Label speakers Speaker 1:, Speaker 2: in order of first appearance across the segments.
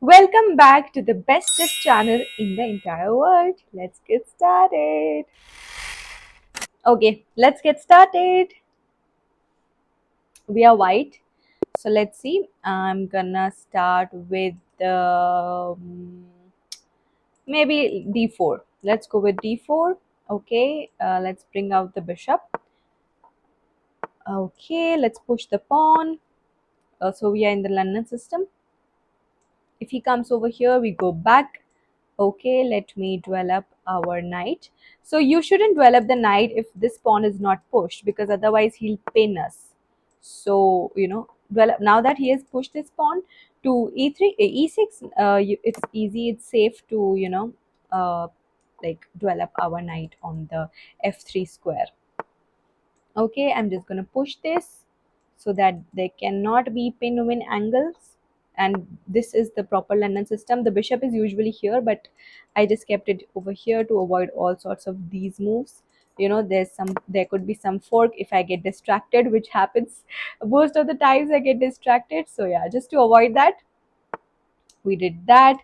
Speaker 1: Welcome back to the bestest channel in the entire world. Let's get started. Okay, let's get started. We are white. So let's see. I'm gonna start with maybe d4. Let's go with d4. Okay, let's bring out the bishop. Okay, let's push the pawn. So we are in the London system. If he comes over here, we go back. Okay, let me develop our knight. So you shouldn't develop the knight if this pawn is not pushed, because otherwise he'll pin us. So develop now that he has pushed this pawn to e3, e6. It's easy, it's safe to uh, like develop our knight on the f3 square. Okay, I'm just gonna push this so that there cannot be pin win angles. And this is the proper London system. The bishop is usually here, but I just kept it over here to avoid all sorts of these moves. There could be some fork if I get distracted, which happens most of the times. I get distracted, so yeah, just to avoid that, we did that.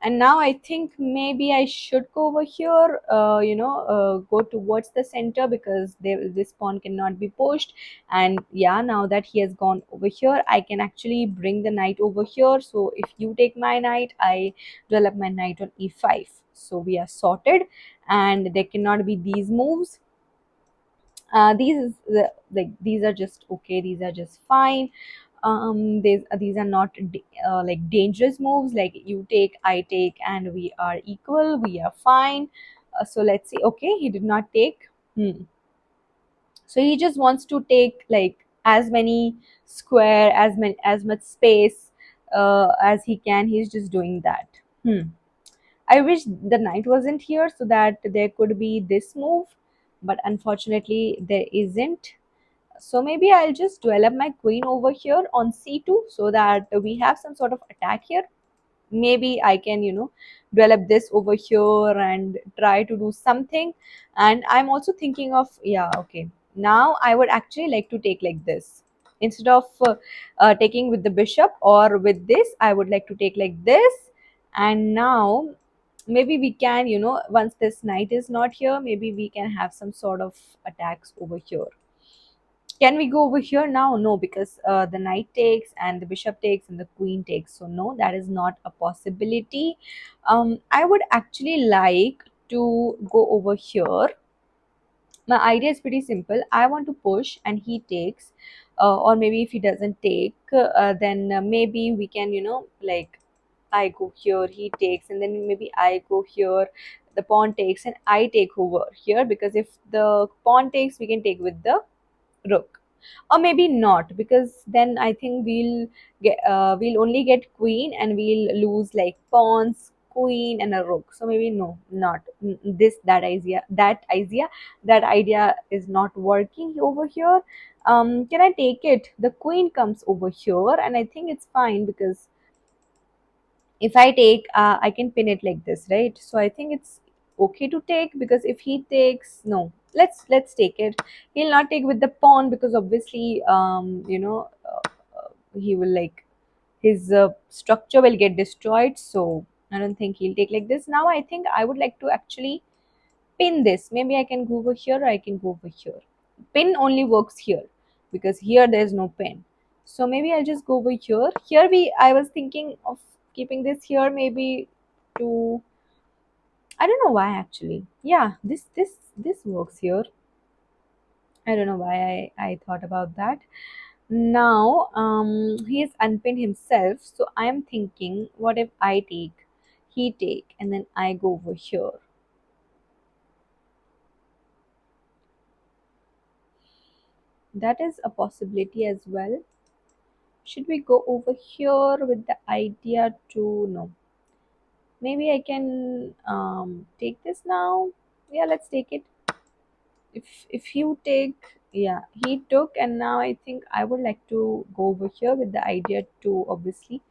Speaker 1: And now I think maybe I should go over here, go towards the center, because this pawn cannot be pushed. And yeah, now that he has gone over here, I can actually bring the knight over here. So if you take my knight, I develop my knight on e5. So we are sorted, and there cannot be these moves. These are just okay, these are just fine. These are not like dangerous moves, like you take, I take, and we are equal, we are fine. So let's see. Okay, he did not take. So he just wants to take like as many square, as much space as he can. He's just doing that. I wish the knight wasn't here so that there could be this move, but unfortunately there isn't. So maybe I'll just develop my queen over here on c2 so that we have some sort of attack here. Maybe I can, develop this over here and try to do something. And I'm also thinking of, yeah, okay. Now I would actually like to take like this. Instead of taking with the bishop or with this, I would like to take like this. And now maybe we can, once this knight is not here, maybe we can have some sort of attacks over here. Can we go over here now? No, because the knight takes and the bishop takes and the queen takes. So no, that is not a possibility. I would actually like to go over here. My idea is pretty simple. I want to push and he takes, or maybe if he doesn't take, then maybe we can, like I go here, he takes, and then maybe I go here, the pawn takes, and I take over here, because if the pawn takes, we can take with the rook. Or maybe not, because then I think we'll only get queen and we'll lose like pawns, queen, and a rook. So maybe no, not this that idea is not working over here. Can I take it? The queen comes over here, and I think it's fine, because if I take, I can pin it like this, right? So I think it's okay to take, because if he takes, no, let's take it. He'll not take with the pawn, because obviously, he will like his structure will get destroyed. So I don't think he'll take like this. Now I think I would like to actually pin this. Maybe I can go over here, or I can go over here. Pin only works here, because here there's no pin. So maybe I'll just go over here. I was thinking of keeping this here, maybe to, I don't know why actually. Yeah, this works here. I don't know why I thought about that. Now he has unpinned himself, so I am thinking, what if I take, he take, and then I go over here. That is a possibility as well. Should we go over here with the idea to, no, maybe I can take this now. Yeah, let's take it. If you take, yeah, he took, and now I think I would like to go over here with the idea to obviously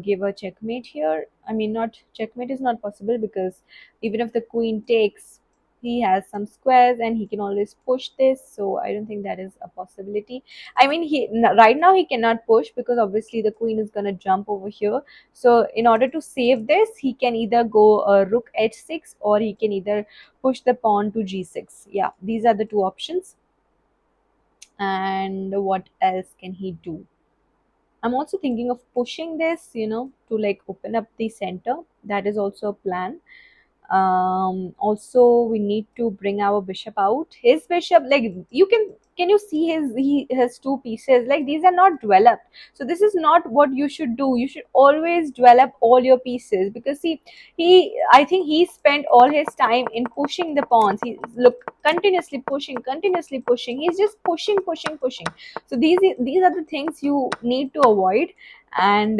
Speaker 1: give a checkmate here. I mean, not checkmate is not possible, because even if the queen takes, he has some squares and he can always push this, so I don't think that is a possibility. I mean, right now he cannot push because obviously the queen is going to jump over here. So in order to save this, he can either go rook h6, or he can either push the pawn to g6. Yeah, these are the two options. And what else can he do? I'm also thinking of pushing this, to like open up the center. That is also a plan. Also we need to bring our bishop out. His bishop, like, can you see he has two pieces, like these are not developed. So this is not what you should do. You should always develop all your pieces, because see, I think he spent all his time in pushing the pawns. He look continuously pushing. He's just pushing. So these are the things you need to avoid. And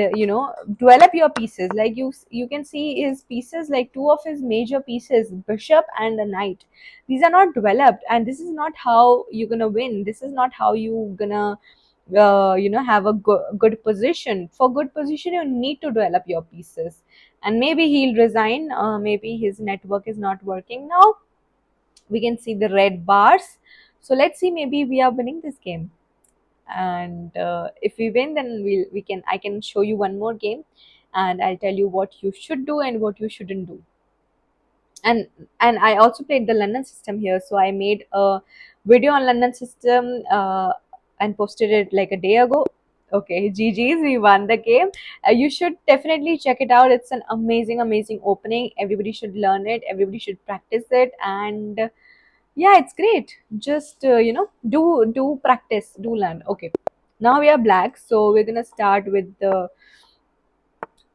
Speaker 1: develop your pieces. Like you can see his pieces, like two of his major pieces, bishop and a knight. These are not developed, and this is not how you're gonna win. This is not how you gonna have a good position. For good position, you need to develop your pieces. And maybe he'll resign. Maybe his network is not working now. We can see the red bars. So let's see, maybe we are winning this game. And if we win, then I can show you one more game, and I'll tell you what you should do and what you shouldn't do. And I also played the London system here, so I made a video on London system, and posted it like a day ago. Okay, GG's, we won the game. You should definitely check it out. It's an amazing opening. Everybody should learn it, everybody should practice it. And yeah, it's great. Just do practice, do learn. Okay, now we are black, so we're gonna start with the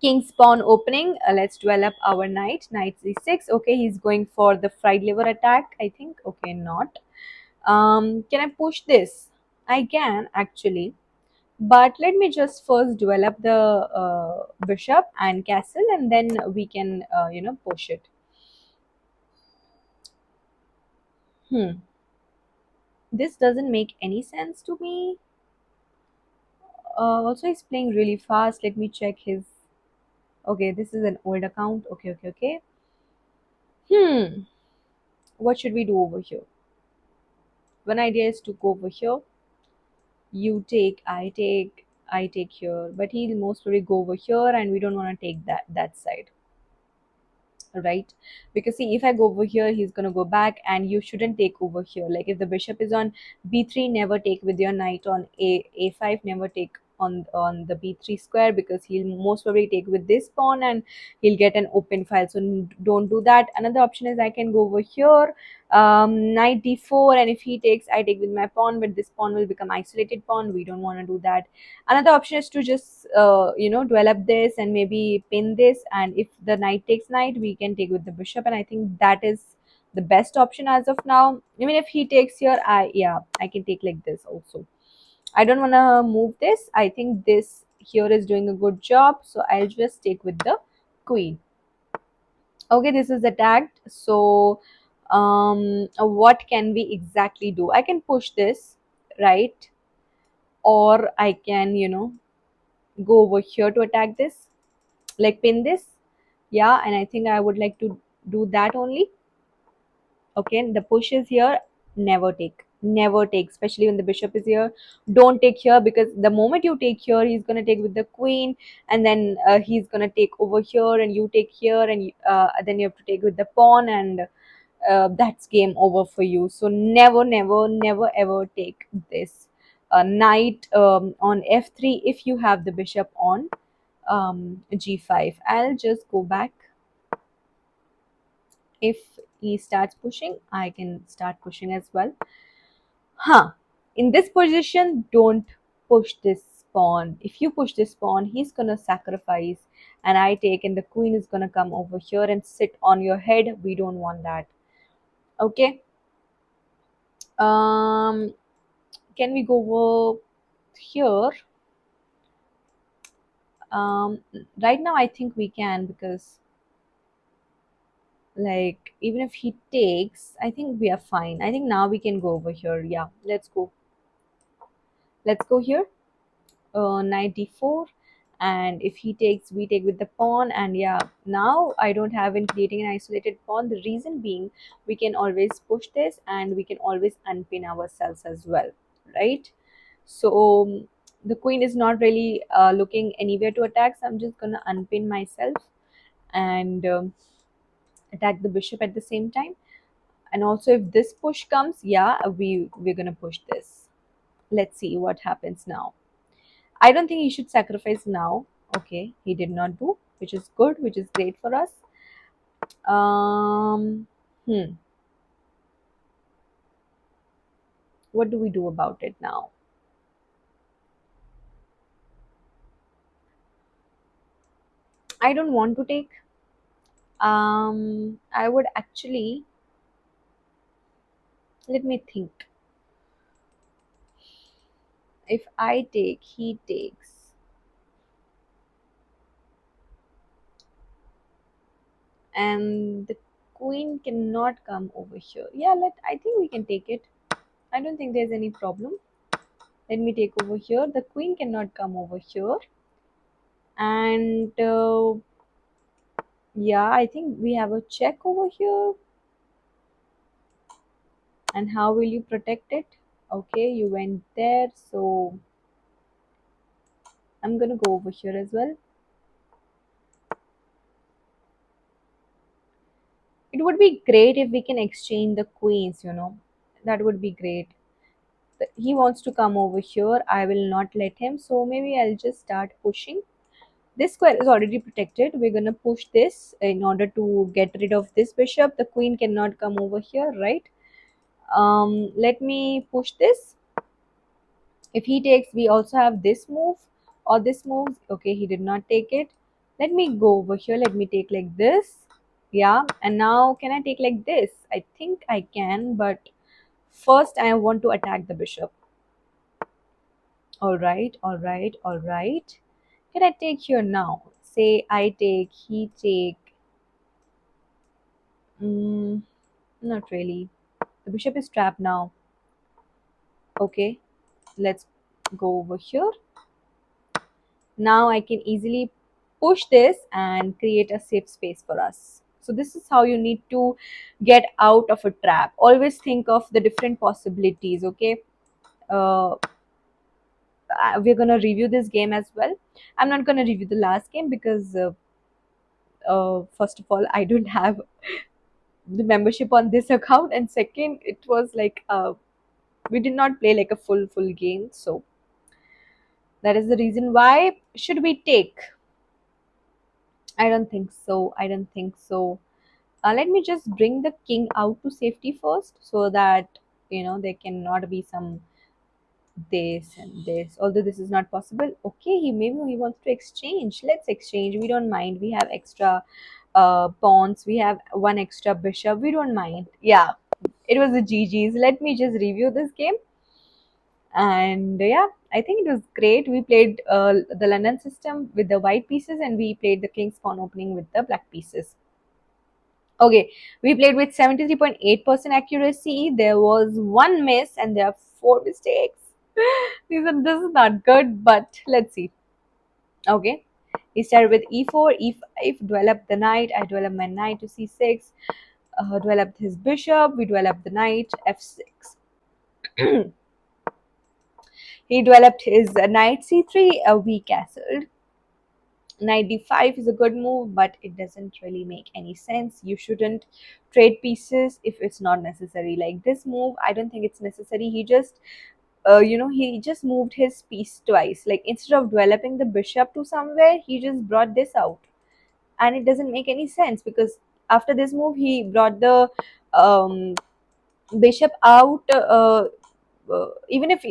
Speaker 1: king's pawn opening. Let's develop our knight c6. Okay, he's going for the fried liver attack, I think. Okay, not. Can I push this? I can actually, but let me just first develop the bishop and castle, and then we can push it. Hmm, this doesn't make any sense to me. Also, he's playing really fast. Let me check his. Okay, this is an old account. Okay. Hmm, what should we do over here? One idea is to go over here. You take, I take here, but he'll most probably go over here, and we don't want to take that side, right? Because see, if I go over here, he's gonna go back, and you shouldn't take over here. Like if the bishop is on b3, never take with your knight on a5. Never take on the b3 square, because he'll most probably take with this pawn, and he'll get an open file. So don't do that. Another option is I can go over here, knight d4, and if he takes, I take with my pawn, but this pawn will become isolated pawn. We don't want to do that. Another option is to just develop this and maybe pin this, and if the knight takes knight, we can take with the bishop, and I think that is the best option as of now. Even if he takes here, I can take like this also. I don't want to move this. I think this here is doing a good job, so I'll just take with the queen. Okay, this is attacked. So what can we exactly do? I can push this, right? Or I can go over here to attack this, like pin this. Yeah, and I think I would like to do that only. Okay, the push is here. Never take, especially when the bishop is here. Don't take here, because the moment you take here, he's going to take with the queen, and then he's going to take over here, and you take here, and then you have to take with the pawn, and that's game over for you. So never ever take this knight on f3 if you have the bishop on g5. I'll just go back. If he starts pushing, I can start pushing as well. In this position, don't push this pawn. If you push this pawn, he's gonna sacrifice, and I take, and the queen is gonna come over here and sit on your head. We don't want that. Okay. um can we go over here? um right now I think we can, because like even if he takes, I think we are fine. I think now we can go over here. Yeah, let's go here. Knight d4, and if he takes, we take with the pawn. And yeah, now I don't have in creating an isolated pawn. The reason being, we can always push this and we can always unpin ourselves as well, right? So the queen is not really looking anywhere to attack, so I'm just gonna unpin myself and attack the bishop at the same time. And also if this push comes, yeah, we're gonna push this. Let's see what happens now. I don't think he should sacrifice now. Okay, he did not do, which is good, which is great for us. um hmm what do we do about it now? I don't want to take. I would actually, let me think. If I take, he takes, and the queen cannot come over here. Yeah, I think we can take it. I don't think there's any problem. Let me take over here. The queen cannot come over here. And yeah, I think we have a check over here. And how will you protect it? Okay, you went there, so I'm gonna go over here as well. It would be great if we can exchange the queens, that would be great. He wants to come over here, I will not let him, so maybe I'll just start pushing. This square is already protected, we're gonna push this in order to get rid of this bishop. The queen cannot come over here, right? Let me push this. If he takes, we also have this move or this move. Okay, he did not take it. Let me go over here. Let me take like this. Yeah, and now can I take like this? I think I can, but first I want to attack the bishop. All right, all right, all right. Can I take here now? Say I take, he take. Mm, not really. The bishop is trapped now. Okay, let's go over here. Now I can easily push this and create a safe space for us. So this is how you need to get out of a trap. Always think of the different possibilities, okay? uh, we're gonna review this game as well. I'm not gonna review the last game because first of all, I don't have the membership on this account, and second, it was like we did not play like a full game. So that is the reason why. Should we take? I don't think so. I don't think so. Let me just bring the king out to safety first, so that there cannot be some this and this. Although this is not possible. Okay, maybe he wants to exchange. Let's exchange. We don't mind. We have extra pawns. We have one extra bishop. We don't mind. Yeah, it was a GG's. Let me just review this game. And yeah, I think it was great. We played the London system with the white pieces, and we played the king's pawn opening with the black pieces. Okay, we played with 73.8% accuracy. There was one miss and there are four mistakes. This is not good, but let's see. Okay, he started with e4, e5, developed the knight. I developed my knight to c6, developed his bishop. We developed the knight f6. He developed his knight c3. We castled. Knight d5 is a good move, but it doesn't really make any sense. You shouldn't trade pieces if it's not necessary. Like this move, I don't think it's necessary. He just he just moved his piece twice. Like instead of developing the bishop to somewhere, he just brought this out, and it doesn't make any sense because after this move he brought the um, bishop out. Even if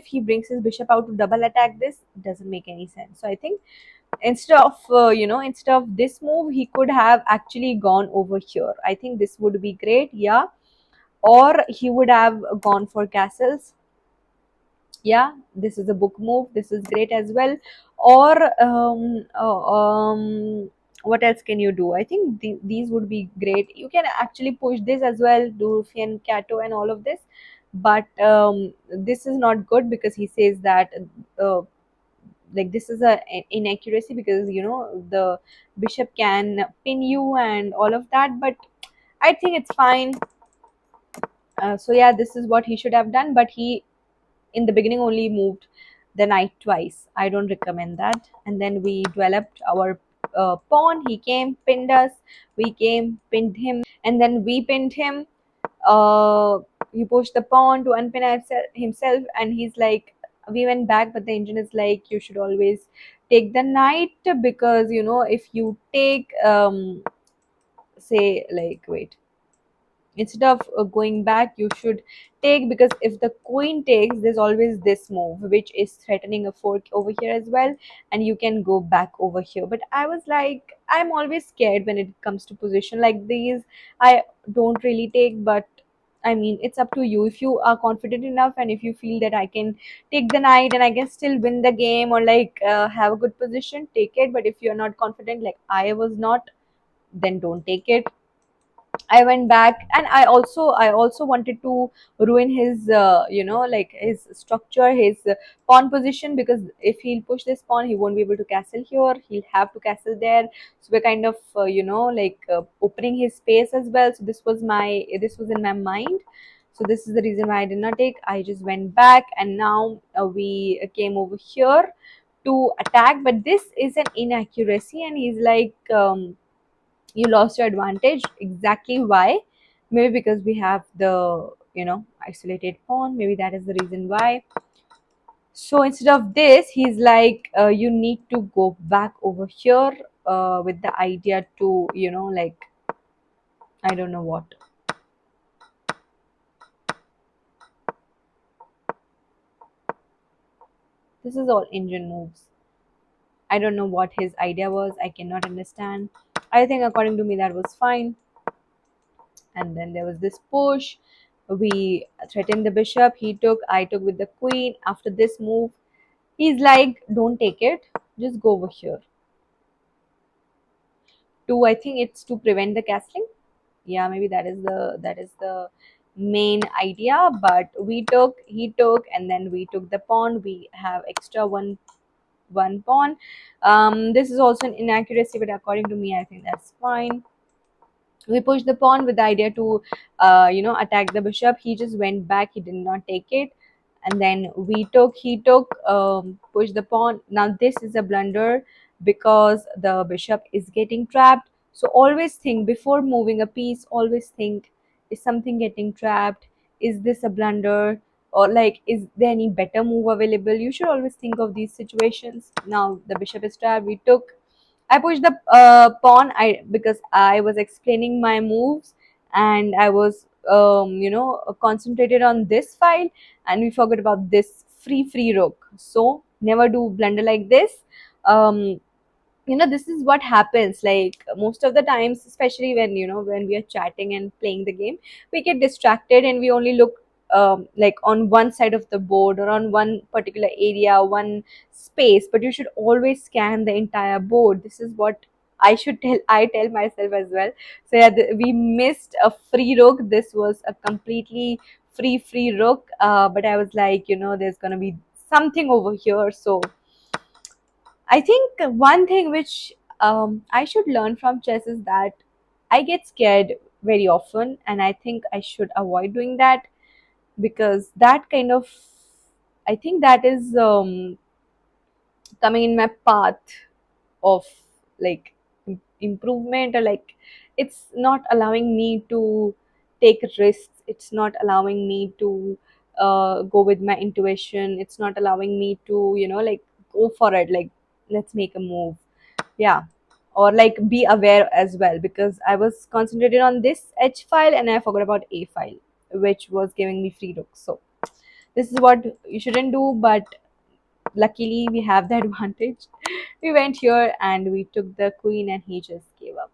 Speaker 1: he brings his bishop out to double attack this, it doesn't make any sense. So I think instead of this move, he could have actually gone over here. I think this would be great. Yeah, or he would have gone for castles. Yeah, this is a book move. This is great as well. Or what else can you do? I think these would be great. You can actually push this as well, do Cato and all of this, but this is not good because he says that uh, like this is a inaccuracy, because the bishop can pin you and all of that, but I think it's fine. So yeah, this is what he should have done, but he in the beginning only moved the knight twice. I don't recommend that. And then we developed our pawn. He came, pinned us. We came, pinned him, and then we pinned him. Uh, he pushed the pawn to unpin himself, and he's like, we went back, but the engine is like, you should always take the knight, because if you take say like, wait, instead of going back, you should take, because if the queen takes, there's always this move which is threatening a fork over here as well, and you can go back over here. But I was like, I'm always scared when it comes to position like these. I don't really take, but I mean, it's up to you. If you are confident enough, and if you feel that I can take the knight and I can still win the game, or like have a good position, take it. But if you're not confident like I was not, then don't take it. I went back, and I also wanted to ruin his like his structure, his pawn position, because if he'll push this pawn, he won't be able to castle here. He'll have to castle there. So we're kind of like opening his space as well. So this was in my mind. So this is the reason why I did not take. I just went back, and now we came over here to attack. But this is an inaccuracy, and he's like. You lost your advantage. Exactly why? Maybe because we have the isolated pawn. Maybe that is the reason why. So instead of this, he's like, you need to go back over here, with the idea to like, I don't know what. This is all engine moves. I don't know what his idea was. I cannot understand. I think according to me that was fine. And then there was this push. We threatened the bishop. He took. I took with the queen. After this move, he's like, don't take it. Just go over here. I think it's to prevent the castling. Yeah, maybe that is the main idea. But he took, and then we took the pawn. We have extra one pawn. This is also an inaccuracy, but according to me, I think that's fine. We pushed the pawn with the idea to attack the bishop. He just went back. He did not take it. And then he took, pushed the pawn. Now this is a blunder, because the bishop is getting trapped. So always think before moving a piece. Always think, is something getting trapped? Is this a blunder? Or like, is there any better move available? You should always think of these situations. Now the bishop is trapped. We took. I pushed the pawn. Because I was explaining my moves, and I was concentrated on this file, and we forgot about this free rook. So never do blunder like this. Um, this is what happens, like most of the times, especially when we are chatting and playing the game, we get distracted and we only look like on one side of the board, or on one particular area, one space. But you should always scan the entire board. This is what I tell myself as well. So yeah, we missed a free rook. This was a completely free rook, but I was like, there's gonna be something over here. So I think one thing which I should learn from chess is that I get scared very often, and I think I should avoid doing that, because that kind of, I think that is coming in my path of like improvement, or like it's not allowing me to take risks. It's not allowing me to go with my intuition. It's not allowing me to like go for it, like let's make a move. Yeah, or like be aware as well, because I was concentrated on this h file and I forgot about a file, which was giving me free look. So this is what you shouldn't do, but luckily we have the advantage. We went here and we took the queen, and he just gave up.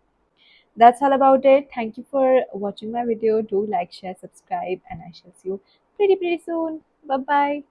Speaker 1: That's all about it. Thank you for watching my video. Do like, share, subscribe, and I shall see you pretty soon. Bye bye.